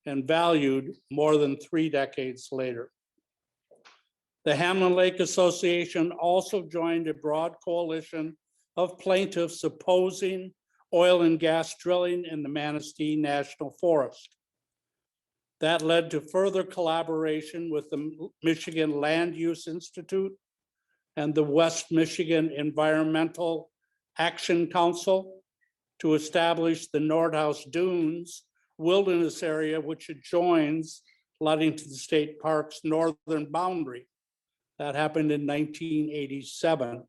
and valued more than 3 decades later. The Hamlin Lake Association also joined a broad coalition of plaintiffs opposing oil and gas drilling in the Manistee National Forest. That led to further collaboration with the Michigan Land Use Institute and the West Michigan Environmental Action Council to establish the Nordhaus Dunes wilderness area, which adjoins Ludington State Park's northern boundary. That happened in 1987.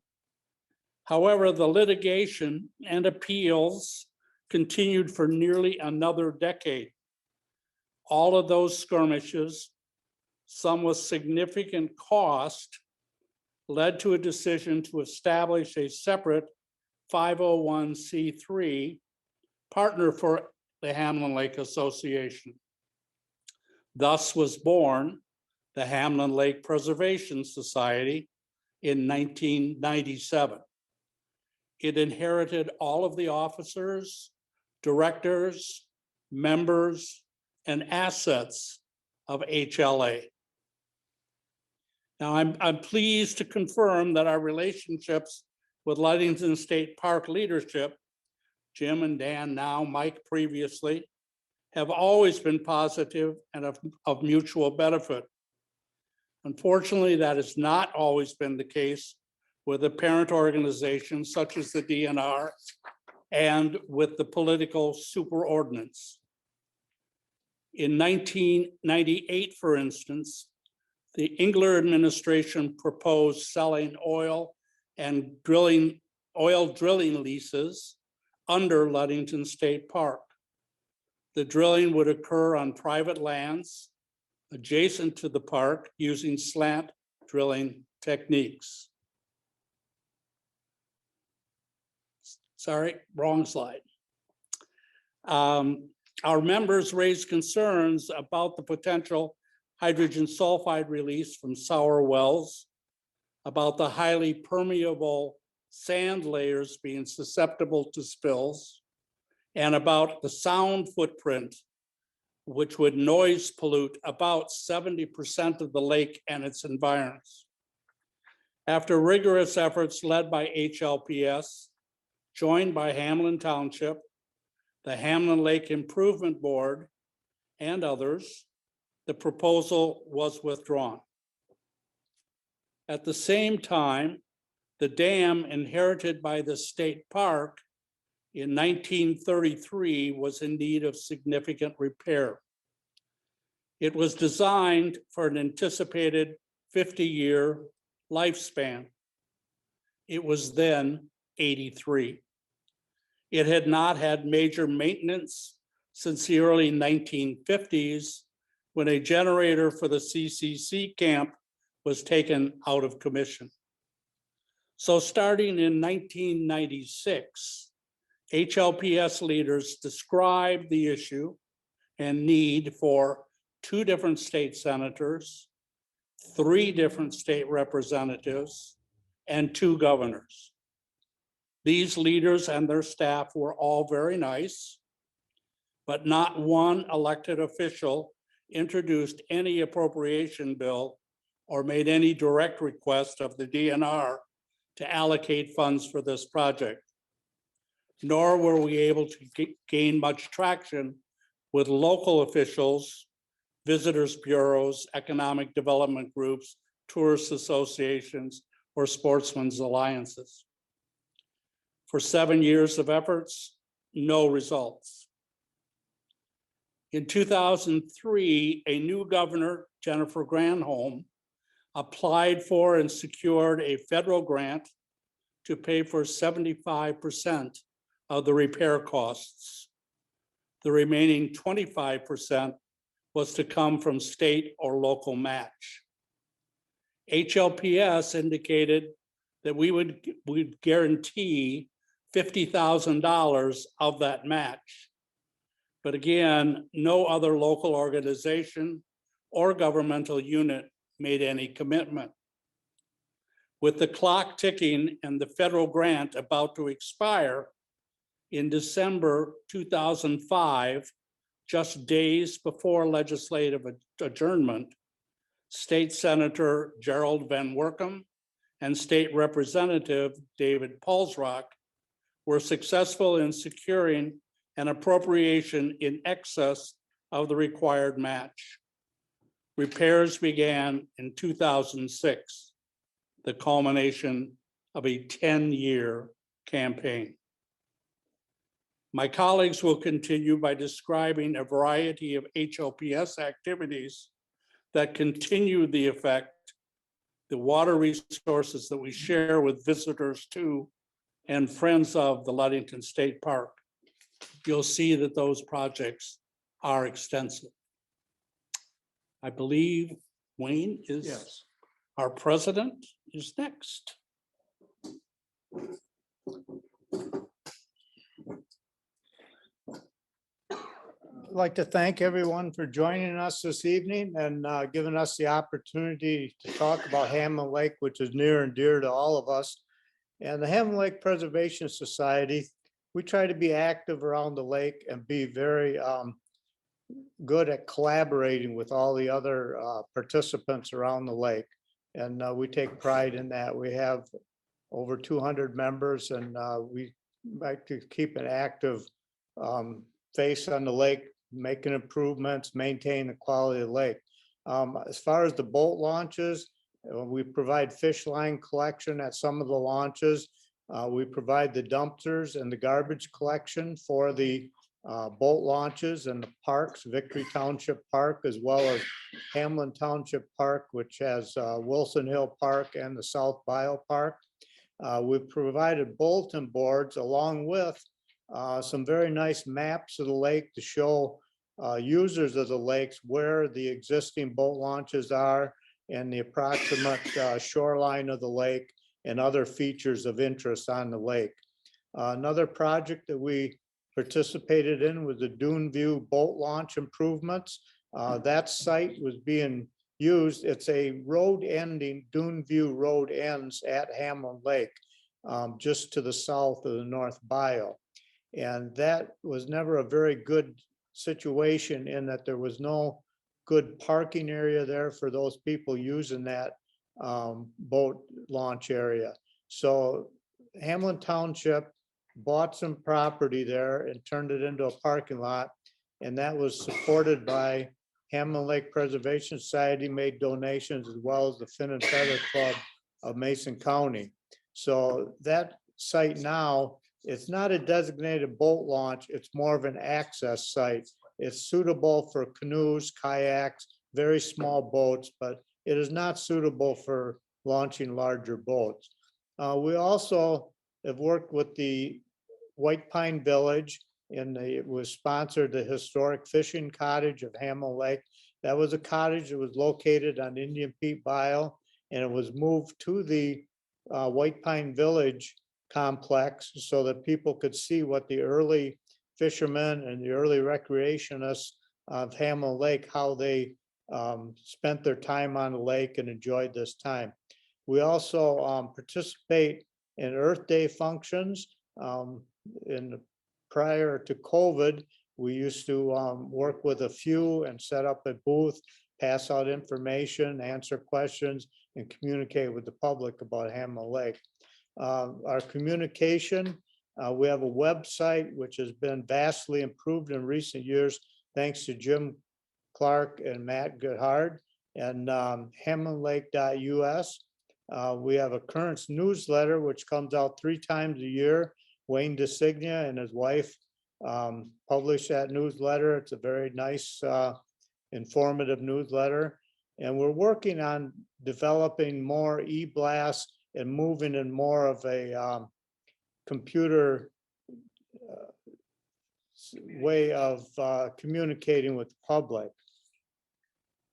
However, the litigation and appeals continued for nearly another decade. All of those skirmishes, some with significant cost, led to a decision to establish a separate 501c3 partner for the Hamlin Lake Association. Thus was born the Hamlin Lake Preservation Society in 1997. It inherited all of the officers, directors, members, and assets of HLA. Now, I'm pleased to confirm that our relationships with Ludington State Park leadership, Jim and Dan now, Mike previously, have always been positive and of mutual benefit. Unfortunately, that has not always been the case with a parent organization such as the DNR and with the political superordinance. In 1998, for instance, the Engler administration proposed selling oil drilling leases under Ludington State Park. The drilling would occur on private lands adjacent to the park using slant drilling techniques. Sorry, wrong slide. Our members raised concerns about the potential hydrogen sulfide release from sour wells, about the highly permeable sand layers being susceptible to spills, and about the sound footprint, which would noise pollute about 70% of the lake and its environs. After rigorous efforts led by HLPS, joined by Hamlin Township, the Hamlin Lake Improvement Board, and others, the proposal was withdrawn. At the same time, the dam inherited by the state park in 1933 was in need of significant repair. It was designed for an anticipated 50-year lifespan. It was then 83. It had not had major maintenance since the early 1950s, when a generator for the CCC camp was taken out of commission. So starting in 1996, HLPS leaders described the issue and need for 2 different state senators, 3 different state representatives, and 2 governors. These leaders and their staff were all very nice, but not one elected official introduced any appropriation bill or made any direct request of the DNR to allocate funds for this project. Nor were we able to gain much traction with local officials, visitors bureaus, economic development groups, tourist associations, or sportsmen's alliances. For 7 years of efforts, no results. In 2003, a new governor, Jennifer Granholm, applied for and secured a federal grant to pay for 75% of the repair costs. The remaining 25% was to come from state or local match. HLPS indicated that we would guarantee $50,000 of that match. But again, no other local organization or governmental unit made any commitment. With the clock ticking and the federal grant about to expire, in December 2005, just days before legislative adjournment, State Senator Gerald Van Workum and State Representative David Paulsrock were successful in securing an appropriation in excess of the required match. Repairs began in 2006, the culmination of a 10-year campaign. My colleagues will continue by describing a variety of HLPS activities that continue the effect, the water resources that we share with visitors to and friends of the Ludington State Park. You'll see that those projects are extensive. I believe Wayne is, Yes. Our president is next. I'd like to thank everyone for joining us this evening and giving us the opportunity to talk about Hamlin Lake, which is near and dear to all of us. And the Hamlin Lake Preservation Society, we try to be active around the lake and be very good at collaborating with all the other participants around the lake. And we take pride in that. We have over 200 members, and we like to keep an active face on the lake, making improvements, maintain the quality of the lake. As far as the boat launches, we provide fish line collection at some of the launches. We provide the dumpsters and the garbage collection for the boat launches and the parks, Victory Township Park, as well as Hamlin Township Park, which has Wilson Hill Park and the South Bio Park. We've provided bulletin boards along with some very nice maps of the lake to show users of the lakes where the existing boat launches are and the approximate shoreline of the lake and other features of interest on the lake. Another project that we participated in was the Dune View boat launch improvements. That site was being used. It's a road ending, Dune View road ends at Hamlin Lake, just to the south of the North Bio. And that was never a very good situation in that there was no good parking area there for those people using that boat launch area. So Hamlin Township bought some property there and turned it into a parking lot. And that was supported by Hamlin Lake Preservation Society, made donations, as well as the Fin and Feather Club of Mason County. So that site now, it's not a designated boat launch, it's more of an access site. It's suitable for canoes, kayaks, very small boats, but it is not suitable for launching larger boats. We also have worked with the White Pine Village, and it was sponsored the historic fishing cottage of Hamlin Lake. That was a cottage that was located on Indian Peak Bio, and it was moved to the White Pine Village complex so that people could see what the early fishermen and the early recreationists of Hamlin Lake, how they spent their time on the lake and enjoyed this time. We also participate in Earth Day functions. Prior to COVID, we used to work with a few and set up a booth, pass out information, answer questions, and communicate with the public about Hamlin Lake. Our communication, we have a website which has been vastly improved in recent years, thanks to Jim Clark and Matt Goodhart, and hamlinlake.us. We have a current newsletter which comes out 3 times a year. Wayne DeSigna and his wife publish that newsletter. It's a very nice, informative newsletter. And we're working on developing more e-blasts and moving in more of a computer way of communicating with the public.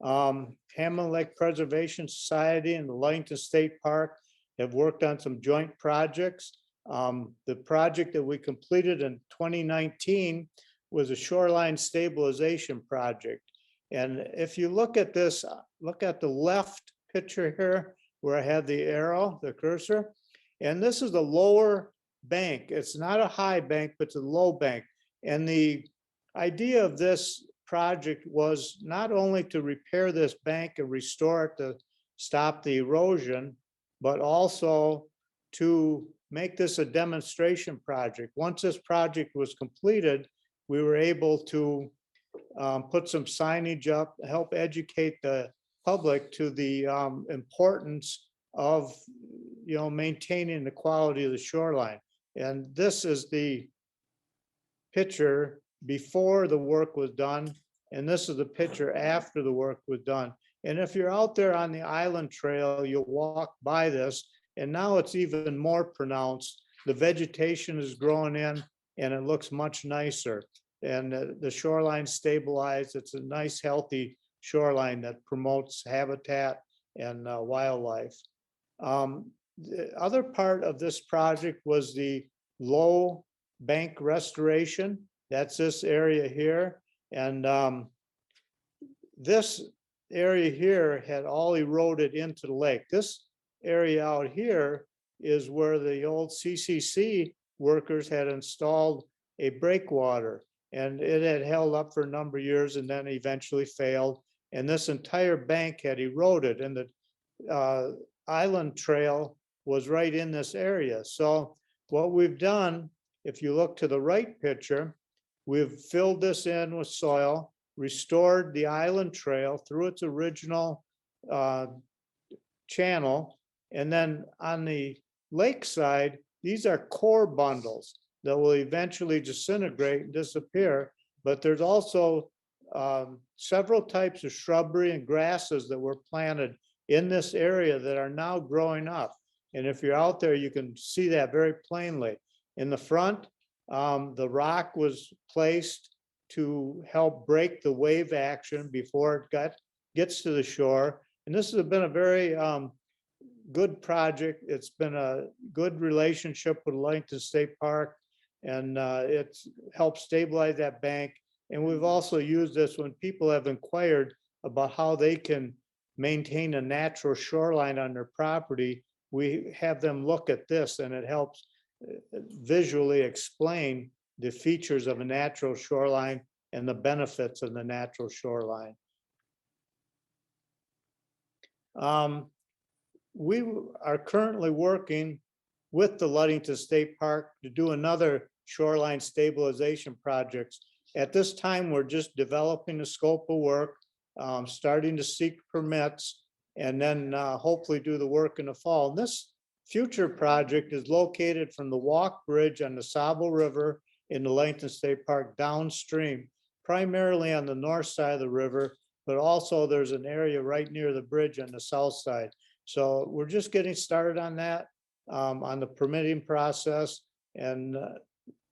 Hamlin Lake Preservation Society and the Ludington State Park have worked on some joint projects. The project that we completed in 2019 was a shoreline stabilization project. And if you look at this, look at the left picture here where I have the arrow, the cursor, and this is the lower bank. It's not a high bank, but it's a low bank. And the idea of this project was not only to repair this bank and restore it to stop the erosion, but also to make this a demonstration project. Once this project was completed, we were able to put some signage up, help educate the public to the importance of, maintaining the quality of the shoreline. And this is the picture before the work was done, and this is the picture after the work was done. And if you're out there on the island trail, you'll walk by this, and now it's even more pronounced. The vegetation is growing in, and it looks much nicer. And the shoreline stabilized. It's a nice, healthy shoreline that promotes habitat and wildlife. The other part of this project was the low bank restoration. That's this area here. And this area here had all eroded into the lake. This area out here is where the old CCC workers had installed a breakwater, and it had held up for a number of years and then eventually failed. And this entire bank had eroded, and the island trail was right in this area. So what we've done, if you look to the right picture, we've filled this in with soil, restored the island trail through its original channel. And then on the lakeside, these are core bundles that will eventually disintegrate and disappear. But there's also several types of shrubbery and grasses that were planted in this area that are now growing up. And if you're out there, you can see that very plainly. In the front, the rock was placed to help break the wave action before it gets to the shore. And this has been a very good project. It's been a good relationship with Ludington State Park, and it's helped stabilize that bank. And we've also used this when people have inquired about how they can maintain a natural shoreline on their property. We have them look at this, and it helps visually explain the features of a natural shoreline and the benefits of the natural shoreline. We are currently working with the Ludington State Park to do another shoreline stabilization projects. At this time, we're just developing the scope of work, starting to seek permits, and then hopefully do the work in the fall. And this future project is located from the walk bridge on the Sable River in the Ludington State Park downstream, primarily on the north side of the river, but also there's an area right near the bridge on the south side. So we're just getting started on that, on the permitting process, and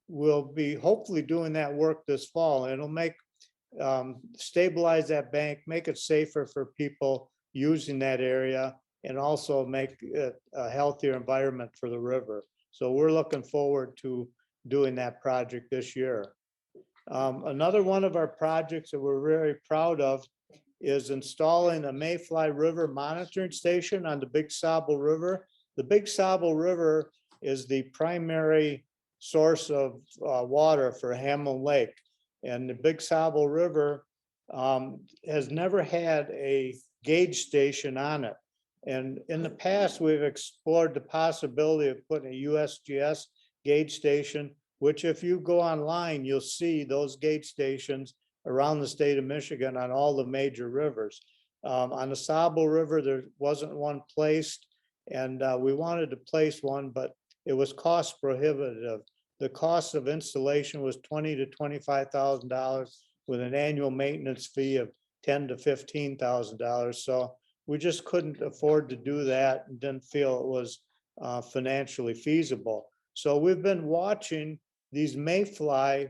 we'll be hopefully doing that work this fall. And it'll make stabilize that bank, make it safer for people using that area, and also make it a healthier environment for the river. So we're looking forward to doing that project this year. Another one of our projects that we're very proud of is installing a Mayfly River monitoring station on the Big Sable River. The Big Sable River is the primary source of water for Hamlin Lake. And the Big Sable River has never had a gauge station on it. And in the past, we've explored the possibility of putting a USGS gauge station, which if you go online, you'll see those gauge stations around the state of Michigan on all the major rivers. On the Sable River, there wasn't one placed, and we wanted to place one, but it was cost prohibitive. The cost of installation was $20,000 to $25,000 with an annual maintenance fee of $10,000 to $15,000. So we just couldn't afford to do that and didn't feel it was financially feasible. So we've been watching these Mayfly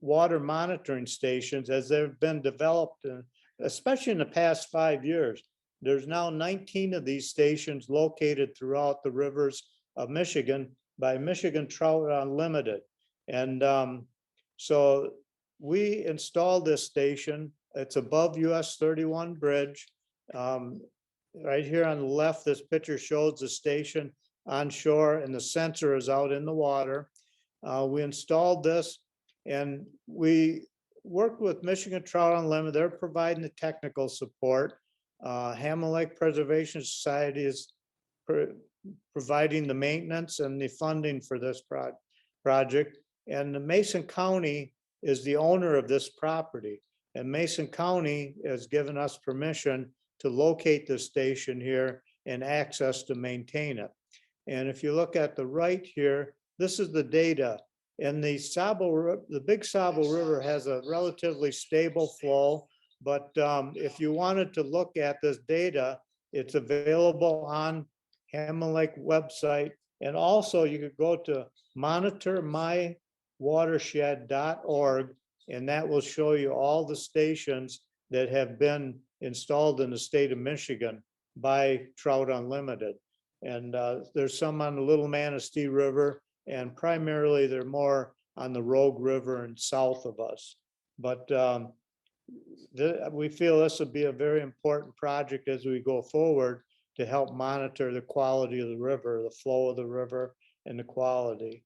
water monitoring stations as they've been developed, especially in the past 5 years. There's now 19 of these stations located throughout the rivers of Michigan by Michigan Trout Unlimited. And so we installed this station. It's above US 31 bridge. Right here on the left, this picture shows the station on shore, and the sensor is out in the water. We installed this, and we worked with Michigan Trout Unlimited. They're providing the technical support. Hamlin Lake Preservation Society is providing the maintenance and the funding for this project. And the Mason County is the owner of this property. And Mason County has given us permission to locate the station here and access to maintain it. And if you look at the right here, this is the data. And the Big Sabo River has a relatively stable flow. But if you wanted to look at this data, it's available on Hamlin Lake website. And also you could go to monitormywatershed.org, and that will show you all the stations that have been installed in the state of Michigan by Trout Unlimited. And there's some on the Little Manistee River, and primarily they're more on the Rogue River and south of us. But we feel this would be a very important project as we go forward to help monitor the quality of the river, the flow of the river, and the quality.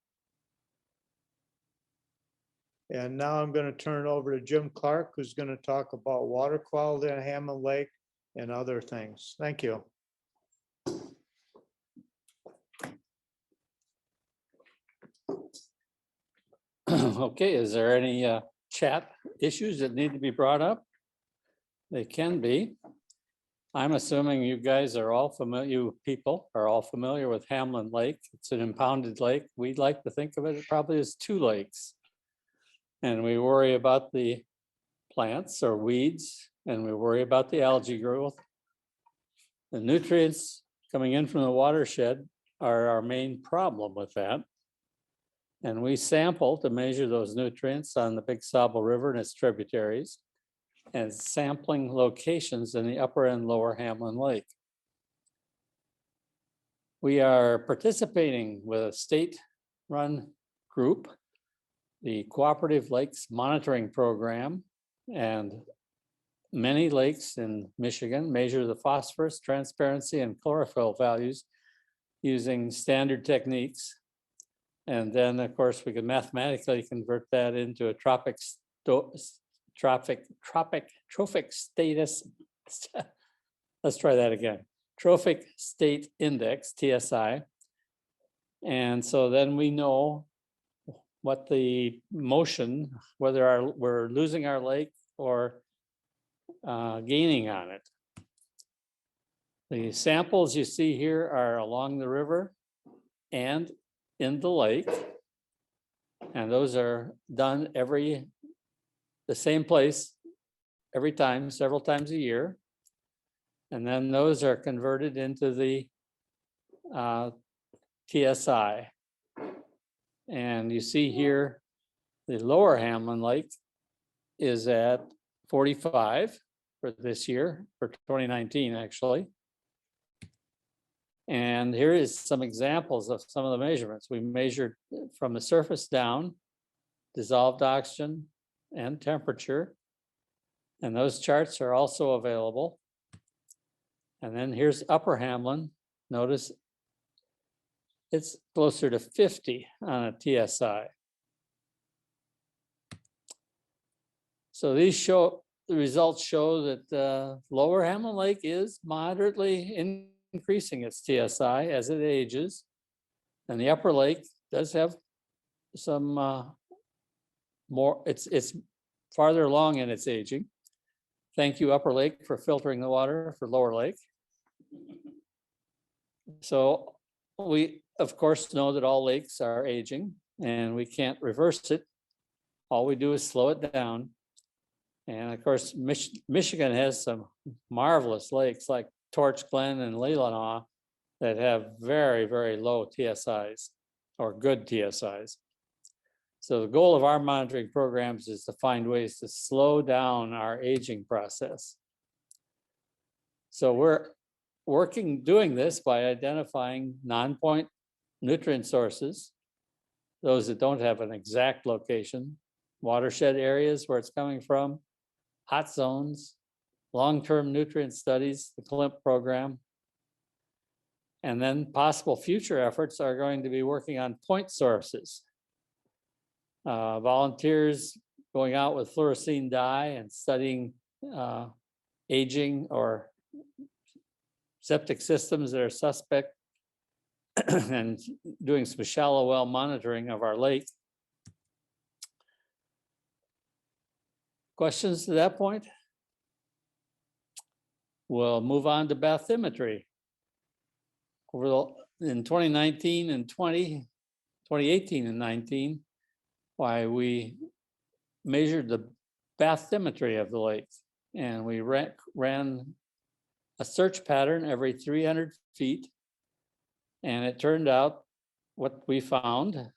And now I'm going to turn it over to Jim Clark, who's going to talk about water quality on Hamlin Lake and other things. Thank you. Okay, is there any chat issues that need to be brought up? They can be. I'm assuming you guys are all familiar, you people are all familiar with Hamlin Lake. It's an impounded lake. We'd like to think of it probably as two lakes. And we worry about the plants or weeds, and we worry about the algae growth. The nutrients coming in from the watershed are our main problem with that. And we sample to measure those nutrients on the Big Sabo River and its tributaries, and sampling locations in the upper and lower Hamlin Lake. We are participating with a state-run group, the Cooperative Lakes Monitoring Program, and many lakes in Michigan measure the phosphorus, transparency, and chlorophyll values using standard techniques. And then, of course, we can mathematically convert that into a trophic status. Let's try that again. Trophic State Index, TSI. And so then we know what the motion, whether we're losing our lake or gaining on it. The samples you see here are along the river and in the lake. And those are done the same place every time, several times a year. And then those are converted into the TSI. And you see here, the lower Hamlin Lake is at 45 for this year, for 2019, actually. And here is some examples of some of the measurements. We measured from the surface down, dissolved oxygen and temperature. And those charts are also available. And then here's Upper Hamlin. Notice it's closer to 50 on a TSI. So the results show that Lower Hamlin Lake is moderately increasing its TSI as it ages. And the Upper Lake does have some more, it's farther along in its aging. Thank you, Upper Lake, for filtering the water for Lower Lake. So we, of course, know that all lakes are aging and we can't reverse it. All we do is slow it down. And of course, Michigan has some marvelous lakes like Torch Glen and Leelanau that have very, very low TSIs or good TSIs. So the goal of our monitoring programs is to find ways to slow down our aging process. So we're doing this by identifying non-point nutrient sources, those that don't have an exact location, watershed areas where it's coming from, hot zones, long-term nutrient studies, the CLIMP program. And then possible future efforts are going to be working on point sources. Volunteers going out with fluorescein dye and studying aging or septic systems that are suspect and doing some shallow well monitoring of our lake. Questions to that point? We'll move on to bathymetry. In 2019 and 2018 and 19, why we measured the bathymetry of the lake, and we ran a search pattern every 300 feet. And it turned out what we found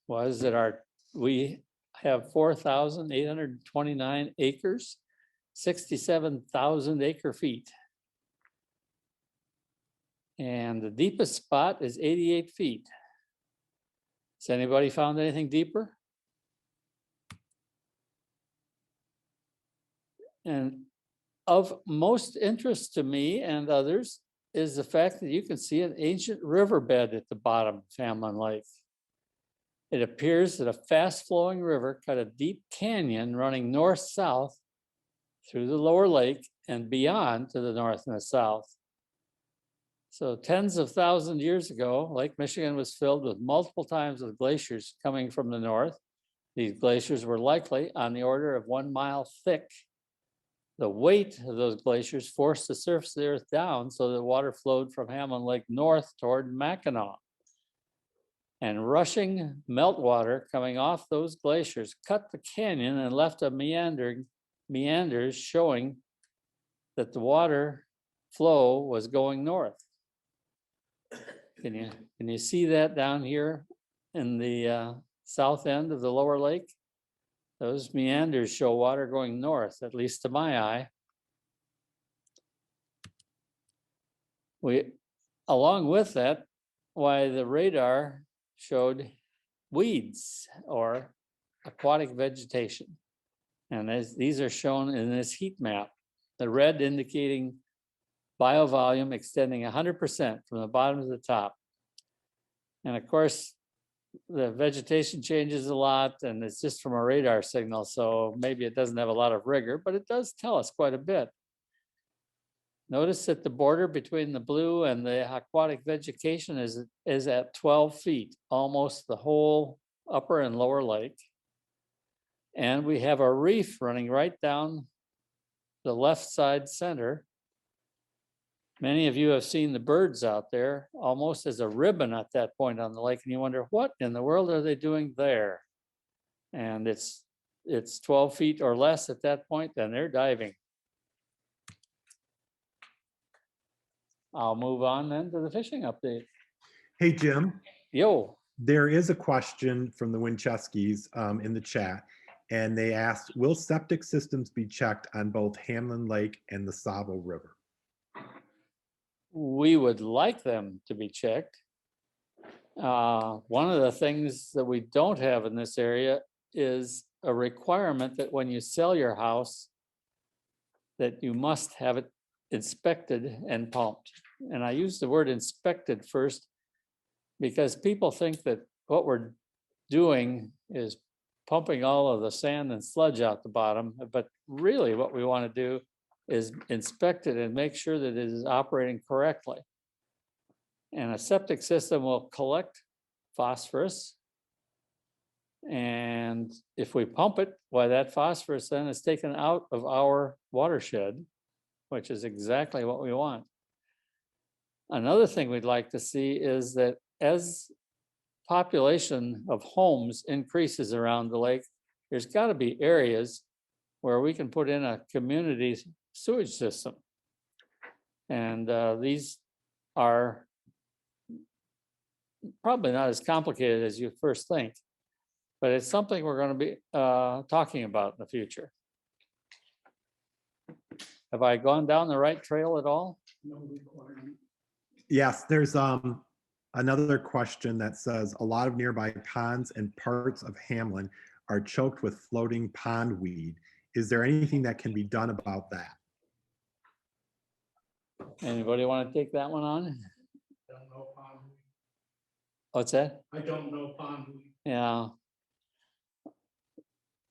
was that we have 4,829 acres, 67,000 acre feet. And the deepest spot is 88 feet. Has anybody found anything deeper? And of most interest to me and others is the fact that you can see an ancient riverbed at the bottom of Hamlin Lake. It appears that a fast-flowing river cut a deep canyon running north-south through the lower lake and beyond to the north and the south. So tens of thousands of years ago, Lake Michigan was filled with multiple times with glaciers coming from the north. These glaciers were likely on the order of 1 mile thick. The weight of those glaciers forced the surface of the earth down so that water flowed from Hamlin Lake north toward Mackinac. And rushing meltwater coming off those glaciers cut the canyon and left a meanders showing that the water flow was going north. Can you see that down here in the south end of the lower lake? Those meanders show water going north, at least to my eye. Along with that, why the radar showed weeds or aquatic vegetation. And these are shown in this heat map, the red indicating biovolume extending 100% from the bottom to the top. And of course, the vegetation changes a lot, and it's just from a radar signal, so maybe it doesn't have a lot of rigor, but it does tell us quite a bit. Notice that the border between the blue and the aquatic vegetation is at 12 feet, almost the whole upper and lower lake. And we have a reef running right down the left side center. Many of you have seen the birds out there almost as a ribbon at that point on the lake, and you wonder, what in the world are they doing there? And it's 12 feet or less at that point, and they're diving. I'll move on then to the fishing update. Hey, Jim, Yo, there is a question from the Wincheskis in the chat, and they asked, will septic systems be checked on both Hamlin Lake and the Savo River? we would like them to be checked. One of the things that we don't have in this area is a requirement that when you sell your house, that you must have it inspected and pumped. And I use the word inspected first because people think that what we're doing is pumping all of the sand and sludge out the bottom, but really what we want to do is inspect it and make sure that it is operating correctly. And a septic system will collect phosphorus. And if we pump it, why that phosphorus then is taken out of our watershed, which is exactly what we want. Another thing we'd like to see is that as population of homes increases around the lake, there's got to be areas where we can put in a community sewage system. And these are probably not as complicated as you first think, but it's something we're going to be talking about in the future. Have I gone down the right trail at all? Yes, there's another question that says a lot of nearby ponds and parts of Hamlin are choked with floating pond weed. Is there anything that can be done about that? Anybody want to take that one on? Don't know pond weed. What's that? I don't know pond weed. Yeah.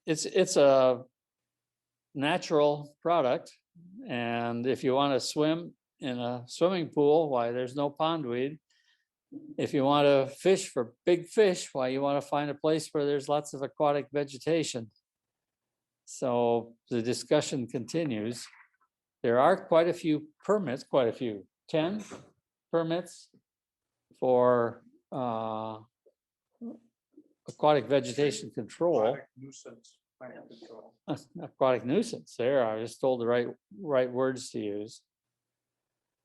it's a natural product. And if you want to swim in a swimming pool, why, there's no pondweed. If you want to fish for big fish, why, you want to find a place where there's lots of aquatic vegetation. So the discussion continues. There are quite a few permits, 10 permits for aquatic vegetation control. Aquatic nuisance, there, I was told the right words to use.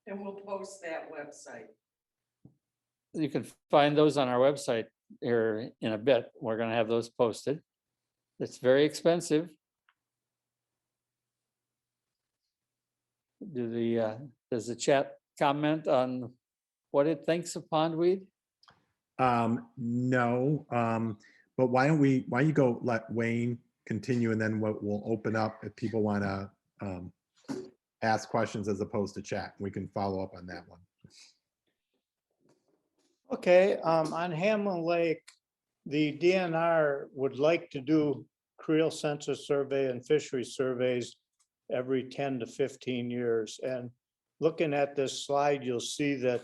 And we'll post that website. You can find those on our website here in a bit. We're gonna have those posted. It's very expensive. Does the chat comment on what it thinks of pondweed? No, but why don't you go let Wayne continue, and then we'll open up if people want to ask questions as opposed to chat. We can follow up on that one. Okay, on Hamlin Lake, the DNR would like to do creel census survey and fishery surveys every 10 to 15 years. And looking at this slide, you'll see that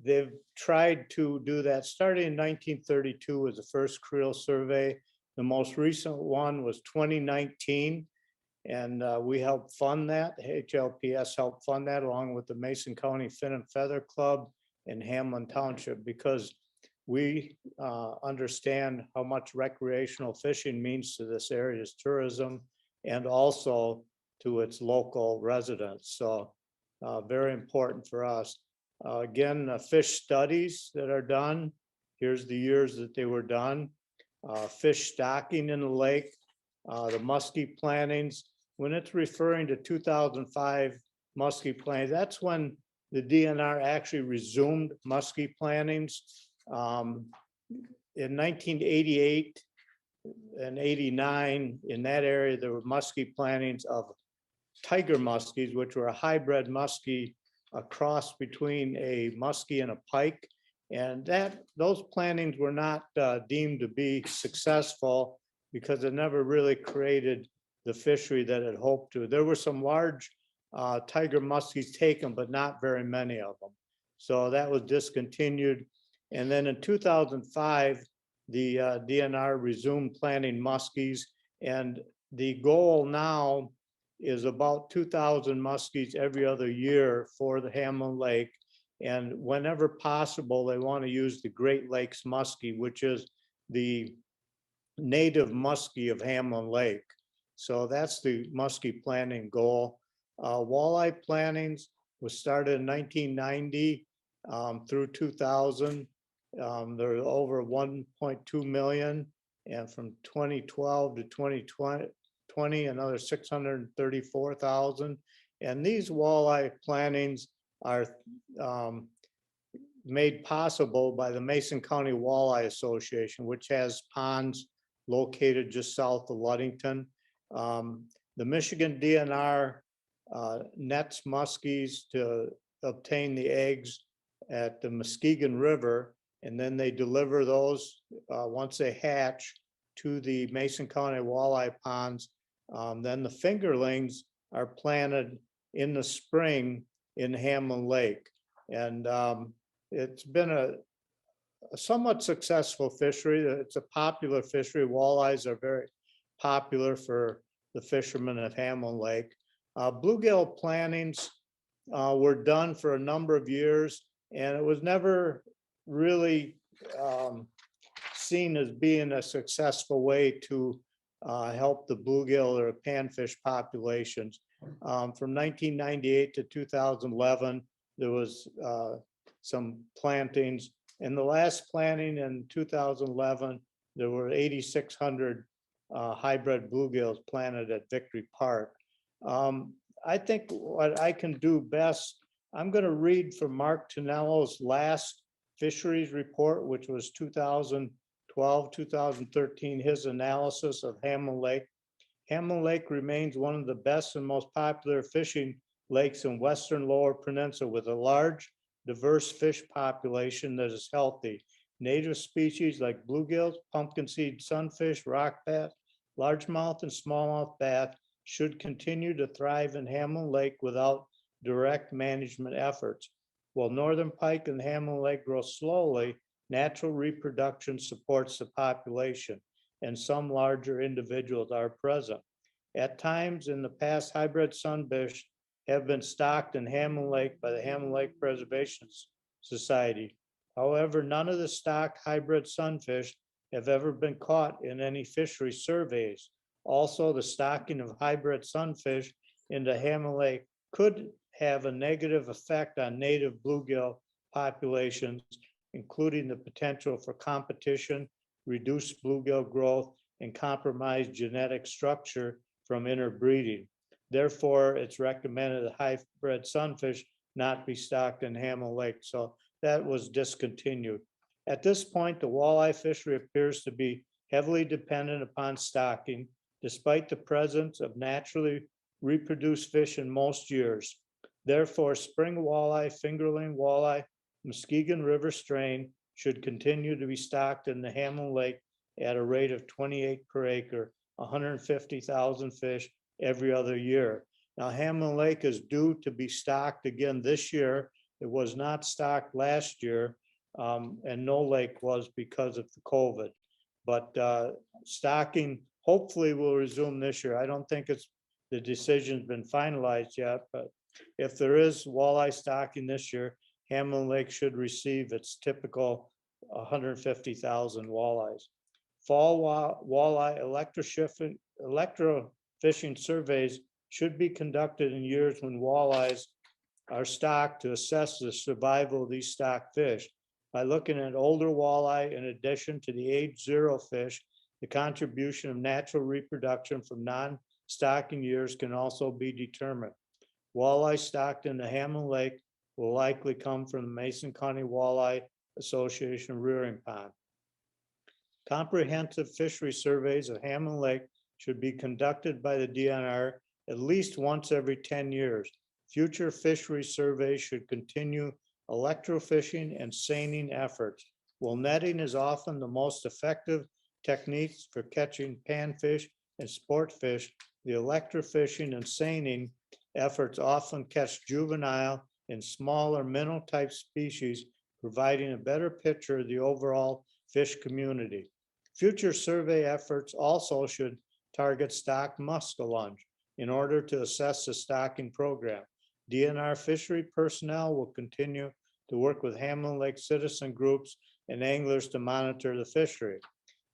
they've tried to do that. Starting in 1932 was the first creel survey. The most recent one was 2019. And we helped fund that. HLPS helped fund that along with the Mason County Fin and Feather Club in Hamlin Township, because we understand how much recreational fishing means to this area's tourism and also to its local residents. So very important for us. Again, fish studies that are done. Here's the years that they were done. Fish stocking in the lake, the muskie plantings. When it's referring to 2005 muskie plantings, that's when the DNR actually resumed muskie plantings. In 1988 and 89, in that area, there were muskie plantings of tiger muskies, which were a hybrid muskie, a cross between a muskie and a pike. And those plantings were not deemed to be successful because it never really created the fishery that it hoped to. There were some large tiger muskies taken, but not very many of them. So that was discontinued. And then in 2005, the DNR resumed planting muskies. And the goal now is about 2,000 muskies every other year for the Hamlin Lake. And whenever possible, they want to use the Great Lakes muskie, which is the native muskie of Hamlin Lake. So that's the muskie planting goal. Walleye plantings was started in 1990 through 2000. There are over 1.2 million, and from 2012 to 2020, another 634,000. And these walleye plantings are made possible by the Mason County Walleye Association, which has ponds located just south of Ludington. The Michigan DNR nets muskies to obtain the eggs at the Muskegon River, and then they deliver those once they hatch to the Mason County walleye ponds. Then the fingerlings are planted in the spring in Hamlin Lake. And it's been a somewhat successful fishery. It's a popular fishery. Walleyes are very popular for the fishermen of Hamlin Lake. Bluegill plantings were done for a number of years, and it was never really seen as being a successful way to help the bluegill or panfish populations. From 1998 to 2011, there was some plantings. In the last planting in 2011, there were 8,600 hybrid bluegills planted at Victory Park. I think what I can do best, I'm going to read from Mark Tonello's last fisheries report, which was 2012, 2013, his analysis of Hamlin Lake. Hamlin Lake remains one of the best and most popular fishing lakes in Western Lower Peninsula, with a large, diverse fish population that is healthy. Native species like bluegills, pumpkin seed sunfish, rock bass, Largemouth and smallmouth bass should continue to thrive in Hamlin Lake without direct management efforts. While northern pike and Hamlin Lake grow slowly, natural reproduction supports the population, and some larger individuals are present. At times in the past, hybrid sunfish have been stocked in Hamlin Lake by the Hamlin Lake Preservation Society. However, none of the stocked hybrid sunfish have ever been caught in any fishery surveys. Also, the stocking of hybrid sunfish into Hamlin Lake could have a negative effect on native bluegill populations, including the potential for competition, reduced bluegill growth, and compromised genetic structure from interbreeding. Therefore, it's recommended that hybrid sunfish not be stocked in Hamlin Lake. So that was discontinued. At this point, the walleye fishery appears to be heavily dependent upon stocking, despite the presence of naturally reproduced fish in most years. Therefore, spring walleye, fingerling walleye, Muskegon River strain should continue to be stocked in the Hamlin Lake at a rate of 28 per acre, 150,000 fish every other year. Now, Hamlin Lake is due to be stocked again this year. It was not stocked last year, and no lake was because of the COVID. But stocking hopefully will resume this year. I don't think the decision's been finalized yet, but if there is walleye stocking this year, Hamlin Lake should receive its typical 150,000 walleyes. Fall walleye electrofishing surveys should be conducted in years when walleyes are stocked to assess the survival of these stocked fish. By looking at older walleye in addition to the age 0 fish, the contribution of natural reproduction from non-stocking years can also be determined. Walleye stocked in the Hamlin Lake will likely come from the Mason County Walleye Association rearing pond. Comprehensive fishery surveys of Hamlin Lake should be conducted by the DNR at least once every 10 years. Future fishery surveys should continue electrofishing and seining efforts. While netting is often the most effective techniques for catching panfish and sport fish, the electrofishing and seining efforts often catch juvenile and smaller minnow type species, providing a better picture of the overall fish community. Future survey efforts also should target stocked muskellunge in order to assess the stocking program. DNR fishery personnel will continue to work with Hamlin Lake citizen groups and anglers to monitor the fishery.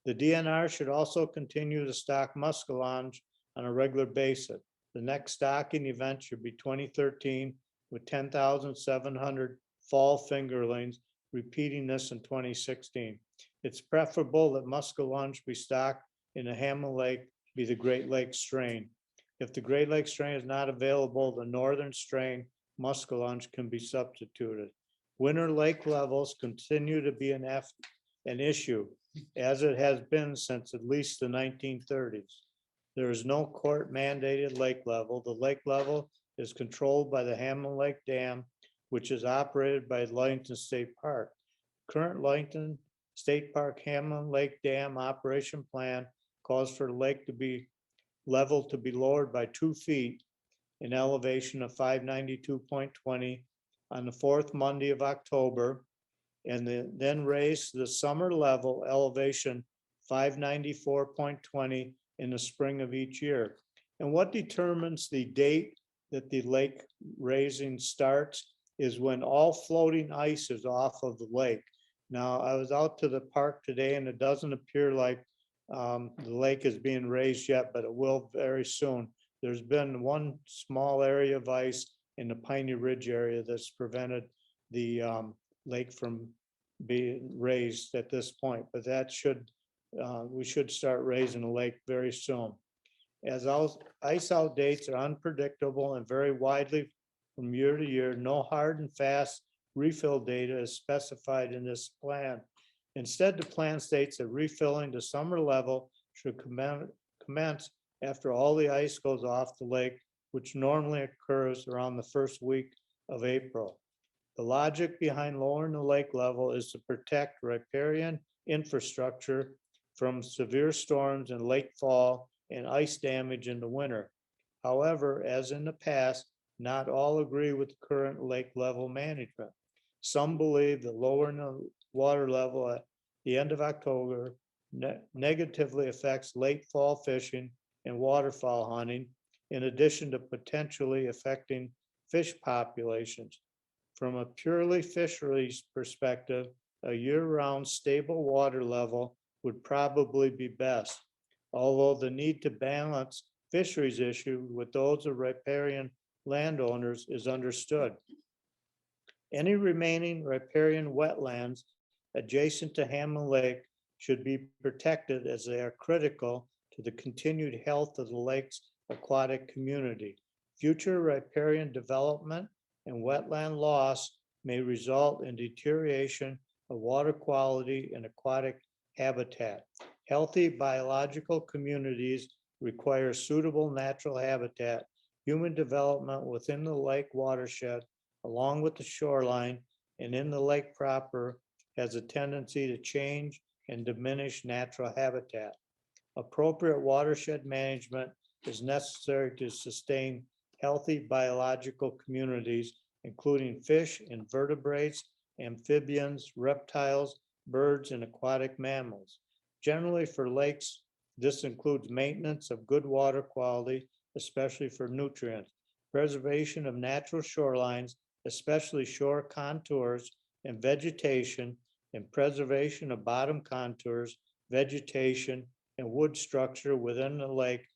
The DNR should also continue to stock muskellunge on a regular basis. The next stocking event should be 2013 with 10,700 fall fingerlings, repeating this in 2016. It's preferable that muskellunge be stocked in the Hamlin Lake be the Great Lakes strain. If the Great Lakes strain is not available, the northern strain muskellunge can be substituted. Winter lake levels continue to be an issue, as it has been since at least the 1930s. There is no court mandated lake level. The lake level is controlled by the Hamlin Lake Dam, which is operated by Ludington State Park. Current Ludington State Park Hamlin Lake Dam operation plan calls for the lake to be level to be lowered by 2 feet in elevation of 592.20 on the 4th Monday of October, and then raised to the summer level elevation 594.20 in the spring of each year. And what determines the date that the lake raising starts is when all floating ice is off of the lake. Now, I was out to the park today and it doesn't appear like the lake is being raised yet, but it will very soon. There's been one small area of ice in the Piney Ridge area that's prevented the lake from being raised at this point, but that should, we should start raising the lake very soon. As ice out dates are unpredictable and vary widely from year to year, no hard and fast refill data is specified in this plan. Instead, the plan states that refilling to summer level should commence after all the ice goes off the lake, which normally occurs around the first week of April. The logic behind lowering the lake level is to protect riparian infrastructure from severe storms in late fall and ice damage in the winter. However, as in the past, not all agree with current lake level management. Some believe that lowering the water level at the end of October negatively affects late fall fishing and waterfowl hunting, in addition to potentially affecting fish populations. From a purely fisheries perspective, a year-round stable water level would probably be best, although the need to balance fisheries issue with those of riparian landowners is understood. Any remaining riparian wetlands adjacent to Hamlin Lake should be protected, as they are critical to the continued health of the lake's aquatic community. Future riparian development and wetland loss may result in deterioration of water quality and aquatic habitat. Healthy biological communities require suitable natural habitat. Human development within the lake watershed, along with the shoreline and in the lake proper, has a tendency to change and diminish natural habitat. Appropriate watershed management is necessary to sustain healthy biological communities, including fish, invertebrates, amphibians, reptiles, birds, and aquatic mammals. Generally, for lakes, this includes maintenance of good water quality, especially for nutrients, preservation of natural shorelines, especially shore contours and vegetation, and preservation of bottom contours, vegetation, and wood structure within the lake.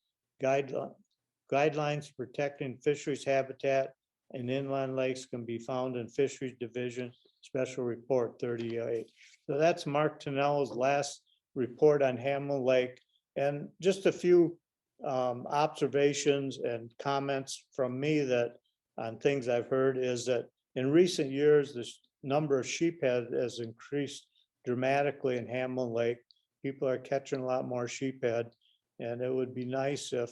Guidelines protecting fisheries habitat and inland lakes can be found in Fisheries Division Special Report 38. So that's Mark Tonello's last report on Hamlin Lake. And just a few observations and comments from me that on things I've heard is that in recent years, the number of sheephead has increased dramatically in Hamlin Lake. People are catching a lot more sheephead, and it would be nice if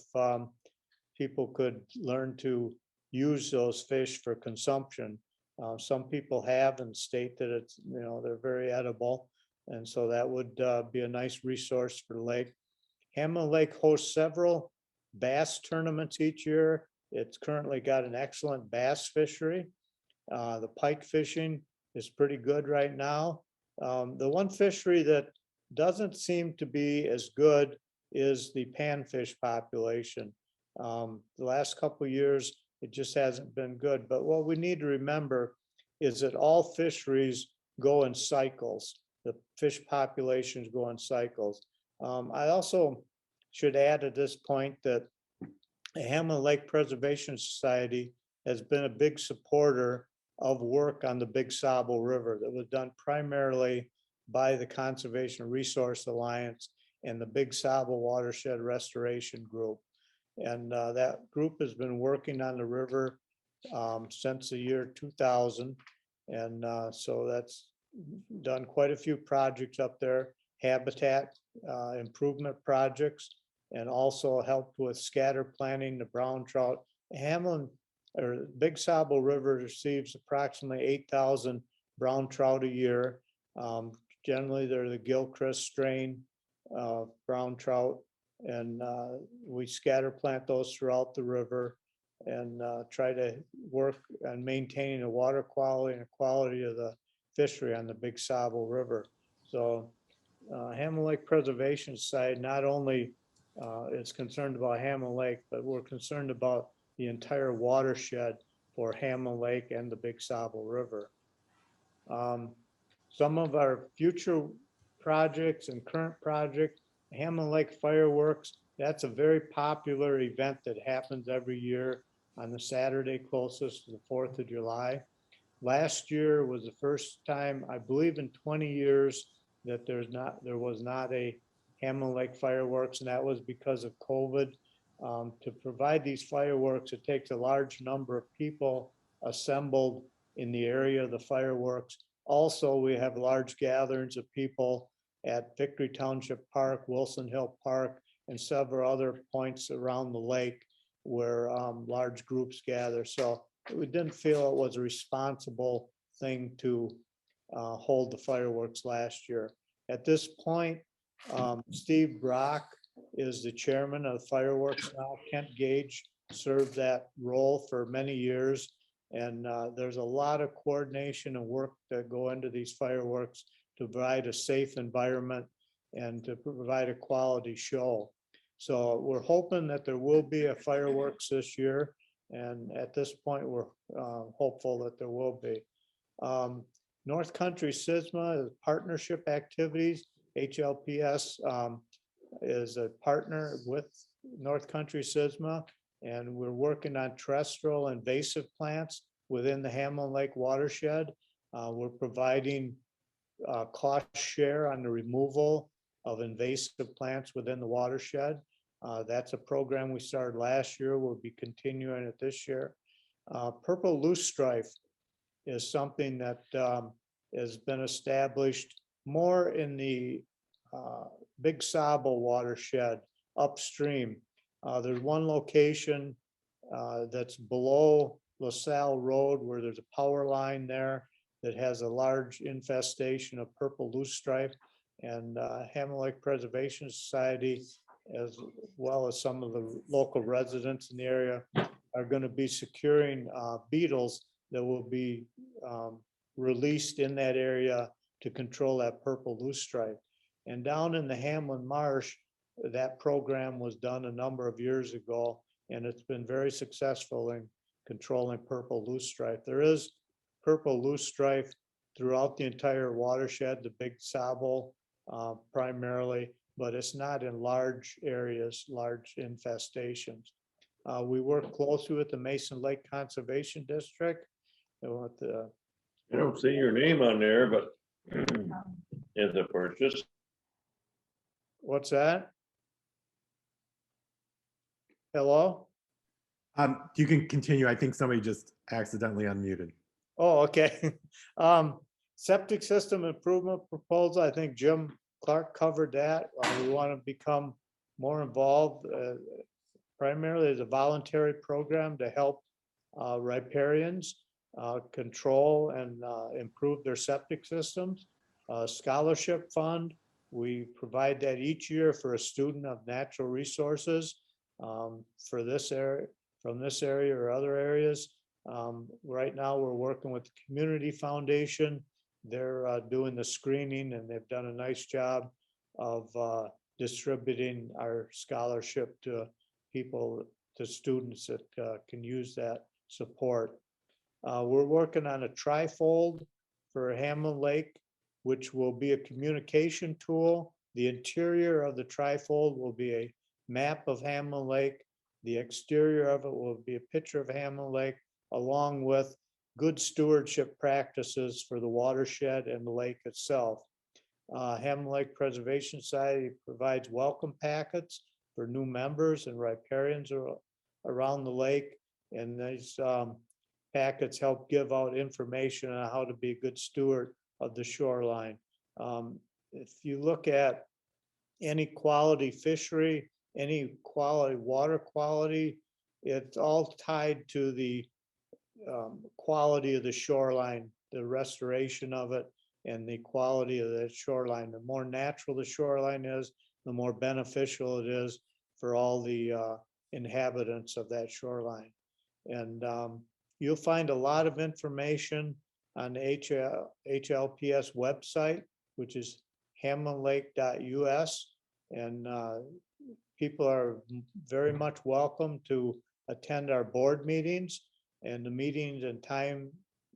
people could learn to use those fish for consumption. Some people have and state that it's, they're very edible. And so that would be a nice resource for the lake. Hamlin Lake hosts several bass tournaments each year. It's currently got an excellent bass fishery. The pike fishing is pretty good right now. The one fishery that doesn't seem to be as good is the panfish population. The last couple of years, it just hasn't been good. But what we need to remember is that all fisheries go in cycles. The fish populations go in cycles. I also should add at this point that the Hamlin Lake Preservation Society has been a big supporter of work on the Big Sable River that was done primarily by the Conservation Resource Alliance and the Big Sable Watershed Restoration Group. And that group has been working on the river since the year 2000. And so that's done quite a few projects up there, habitat improvement projects, and also helped with scatter planting the brown trout. Hamlin or Big Sable River receives approximately 8,000 brown trout a year. Generally, they're the Gilchrist strain brown trout, and we scatter plant those throughout the river and try to work on maintaining the water quality and the quality of the fishery on the Big Sable River. So Hamlin Lake Preservation Society not only is concerned about Hamlin Lake, but we're concerned about the entire watershed for Hamlin Lake and the Big Sable River. Some of our future projects and current project, Hamlin Lake Fireworks, that's a very popular event that happens every year on the Saturday closest to the 4th of July. Last year was the first time, I believe in 20 years, that there was not a Hamlin Lake Fireworks, and that was because of COVID. To provide these fireworks, it takes a large number of people assembled in the area of the fireworks. Also, we have large gatherings of people at Victory Township Park, Wilson Hill Park, and several other points around the lake where large groups gather. So we didn't feel it was a responsible thing to hold the fireworks last year. At this point, Steve Brock is the chairman of fireworks now. Kent Gage served that role for many years. And there's a lot of coordination and work that go into these fireworks to provide a safe environment and to provide a quality show. So we're hoping that there will be a fireworks this year. And at this point, we're hopeful that there will be. North Country SISMA is partnership activities. HLPS is a partner with North Country SISMA, and we're working on terrestrial invasive plants within the Hamlin Lake watershed. We're providing cost share on the removal of invasive plants within the watershed. That's a program we started last year. We'll be continuing it this year. Purple loosestrife is something that has been established more in the Big Sable watershed upstream. There's one location that's below LaSalle Road where there's a power line there that has a large infestation of purple loosestrife, and Hamlin Lake Preservation Society, as well as some of the local residents in the area, are going to be securing beetles that will be released in that area to control that purple loosestrife. And down in the Hamlin Marsh, that program was done a number of years ago, and it's been very successful in controlling purple loosestrife. There is purple loosestrife throughout the entire watershed, the Big Sable primarily, but it's not in large areas, large infestations. We work closely with the Mason Lake Conservation District. And with the, I don't see your name on there, but is it purchase? what's that? Hello? You can continue. I think somebody just accidentally unmuted. Oh, okay. Septic system improvement proposal. I think Jim Clark covered that. We want to become more involved. Primarily as a voluntary program to help riparians control and improve their septic systems. Scholarship fund. We provide that each year for a student of natural resources for this area, from this area or other areas. Right now, we're working with the Community Foundation. They're doing the screening, and they've done a nice job of distributing our scholarship to people, to students that can use that support. We're working on a trifold for Hamlin Lake, which will be a communication tool. The interior of the trifold will be a map of Hamlin Lake. The exterior of it will be a picture of Hamlin Lake, along with good stewardship practices for the watershed and the lake itself. Hamlin Lake Preservation Society provides welcome packets for new members and riparians around the lake. And these packets help give out information on how to be a good steward of the shoreline. If you look at any quality fishery, any quality water quality, it's all tied to the quality of the shoreline, the restoration of it, and the quality of the shoreline. The more natural the shoreline is, the more beneficial it is for all the inhabitants of that shoreline. And you'll find a lot of information on the HLPS website, which is hamlinlake.us. And people are very much welcome to attend our board meetings, and the meetings and time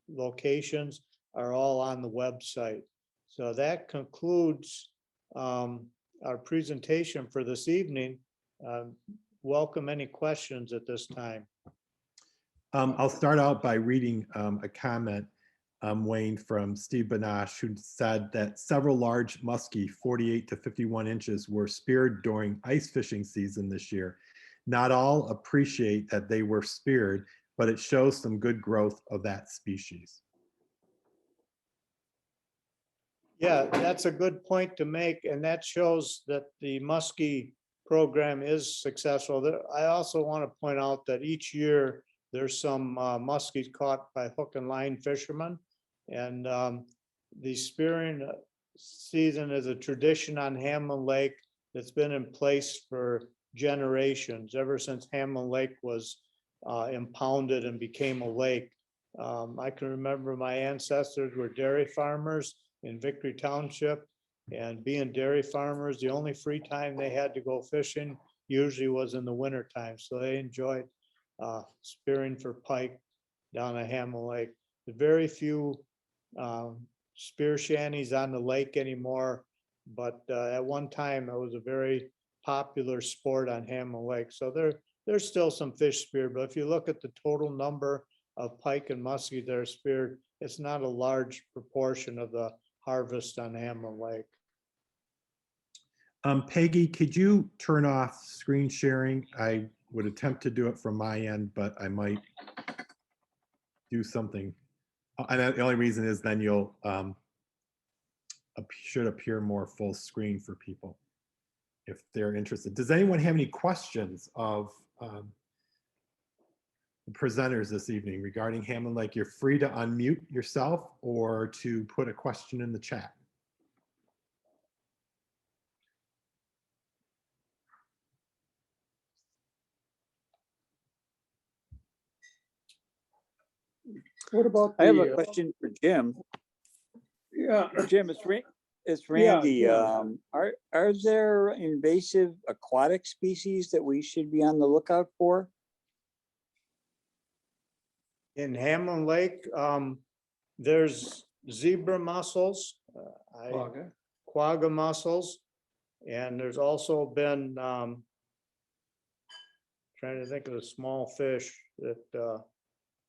locations are all on the website. So that concludes our presentation for this evening. Welcome any questions at this time. I'll start out by reading a comment, Wayne, from Steve Banash, who said that several large muskie, 48 to 51 inches, were speared during ice fishing season this year. Not all appreciate that they were speared, but it shows some good growth of that species. Yeah, that's a good point to make, and that shows that the muskie program is successful. I also want to point out that each year there's some muskies caught by hook and line fishermen, and the spearing season is a tradition on Hamlin Lake. that's been in place for generations, ever since Hamlin Lake was impounded and became a lake. I can remember my ancestors were dairy farmers in Victory Township, and being dairy farmers, the only free time they had to go fishing usually was in the winter time. So they enjoyed spearing for pike down at Hamlin Lake. There's very few spear shanties on the lake anymore, but at one time it was a very popular sport on Hamlin Lake. So there's still some fish speared, but if you look at the total number of pike and muskie that are speared, it's not a large proportion of the harvest on Hamlin Lake. Peggy, could you turn off screen sharing? I would attempt to do it from my end, but I might do something. And the only reason is then you'll should appear more full screen for people if they're interested. Does anyone have any questions of the presenters this evening regarding Hamlin Lake? You're free to unmute yourself or to put a question in the chat. What about I have a the, question for Jim. yeah, Jim, it's Randy. yeah. Are there invasive aquatic species that we should be on the lookout for? In Hamlin Lake, there's zebra mussels, quagga mussels, and there's also been trying to think of the small fish that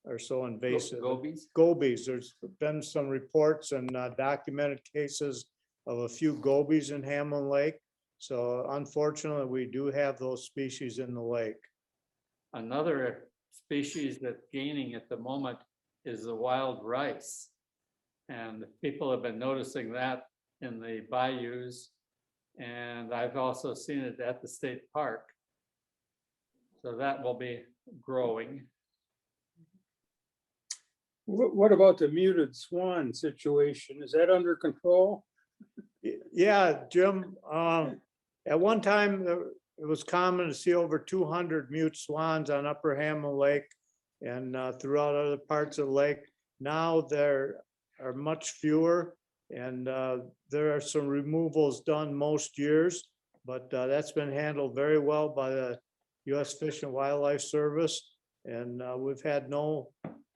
are so invasive. Gobies? Gobies. There's been some reports and documented cases of a few gobies in Hamlin Lake. So unfortunately, we do have those species in the lake. Another species that's gaining at the moment is the wild rice. And people have been noticing that in the bayous. And I've also seen it at the state park. So that will be growing. What about the muted swan situation? Is that under control? Yeah, Jim, at one time, it was common to see over 200 mute swans on Upper Hamlin Lake and throughout other parts of the lake. Now there are much fewer, and there are some removals done most years, but that's been handled very well by the U.S. Fish and Wildlife Service, and we've had no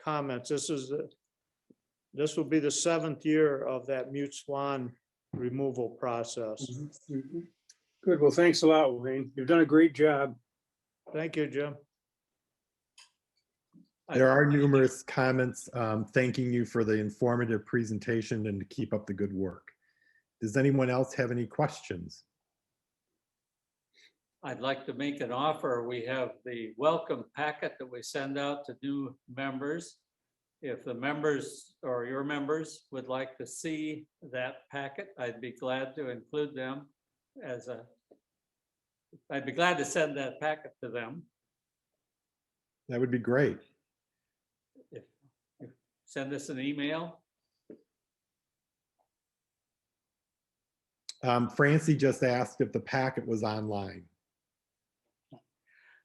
comments. This will be the 7th year of that mute swan removal process. Mhm. Good, well, thanks a lot, Wayne. You've done a great job. Thank you, Jim. There are numerous comments thanking you for the informative presentation and to keep up the good work. Does anyone else have any questions? I'd like to make an offer. We have the welcome packet that we send out to new members. If the members or your members would like to see that packet, I'd be glad to include them as I'd be glad to send that packet to them. That would be great. If send us an email. Francie just asked if the packet was online.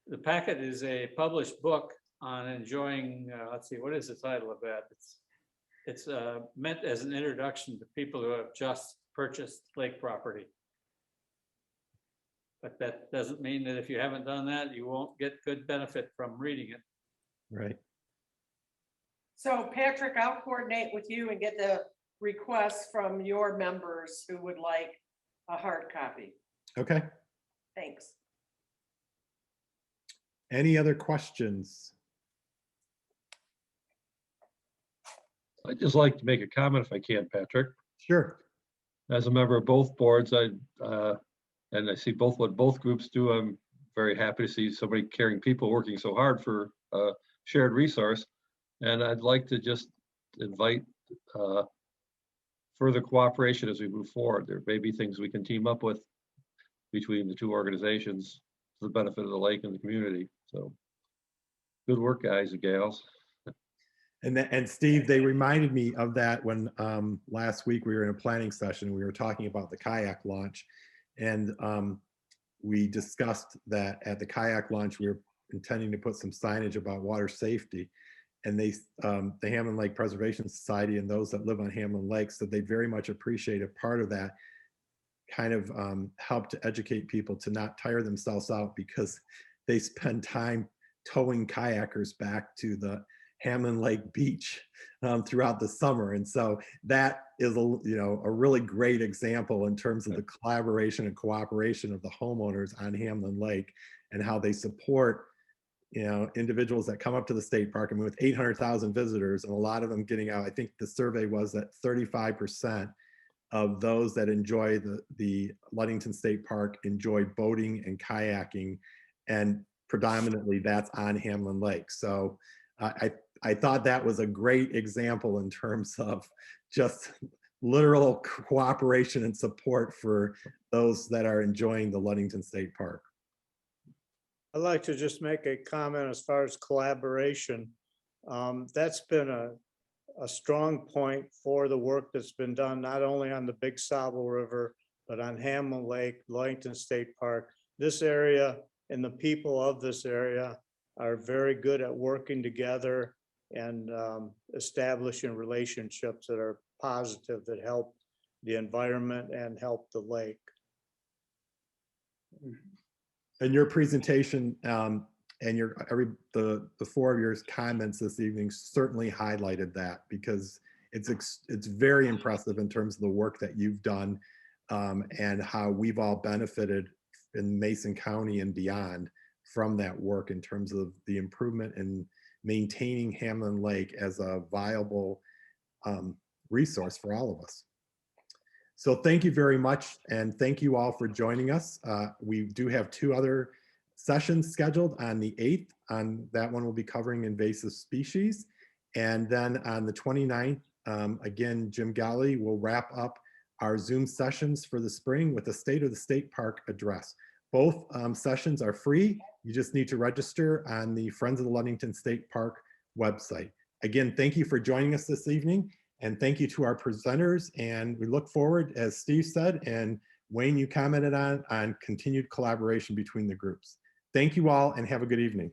The packet is a published book on enjoying, let's see, what is the title of that? It's meant as an introduction to people who have just purchased lake property. But that doesn't mean that if you haven't done that, you won't get good benefit from reading it. Right. So Patrick, I'll coordinate with you and get the requests from your members who would like a hard copy. Okay. Thanks. Any other questions? I'd just like to make a comment if I can, Patrick. Sure. As a member of both boards, and I see what both groups do. I'm very happy to see so many caring people working so hard for a shared resource. And I'd like to just invite further cooperation as we move forward. There may be things we can team up with between the two organizations for the benefit of the lake and the community. So good work, guys and gals. And Steve, they reminded me of that when last week we were in a planning session. We were talking about the kayak launch, and we discussed that at the kayak launch, we were intending to put some signage about water safety. And they, the Hamlin Lake Preservation Society and those that live on Hamlin Lake said they very much appreciate a part of that kind of help to educate people to not tire themselves out because they spend time towing kayakers back to the Hamlin Lake Beach throughout the summer. And so that is a really great example in terms of the collaboration and cooperation of the homeowners on Hamlin Lake and how they support individuals that come up to the state park. I mean, with 800,000 visitors and a lot of them getting out, I think the survey was that 35% of those that enjoy the Ludington State Park enjoy boating and kayaking, and predominantly that's on Hamlin Lake. So I thought that was a great example in terms of just literal cooperation and support for those that are enjoying the Ludington State Park. I'd like to just make a comment as far as collaboration. That's been a strong point for the work that's been done, not only on the Big Sable River, but on Hamlin Lake, Ludington State Park. This area and the people of this area are very good at working together and establishing relationships that are positive, that help the environment and help the lake. And your presentation and the four of your comments this evening certainly highlighted that, because it's very impressive in terms of the work that you've done and how we've all benefited in Mason County and beyond from that work in terms of the improvement in maintaining Hamlin Lake as a viable resource for all of us. So thank you very much, and thank you all for joining us. We do have two other sessions scheduled on the 8th. On that one, we'll be covering invasive species. And then on the 29th, again, Jim Galley will wrap up our Zoom sessions for the spring with a State of the State Park address. Both sessions are free. You just need to register on the Friends of the Ludington State Park website. Again, thank you for joining us this evening. And thank you to our presenters. And we look forward, as Steve said, and Wayne, you commented on continued collaboration between the groups. Thank you all and have a good evening.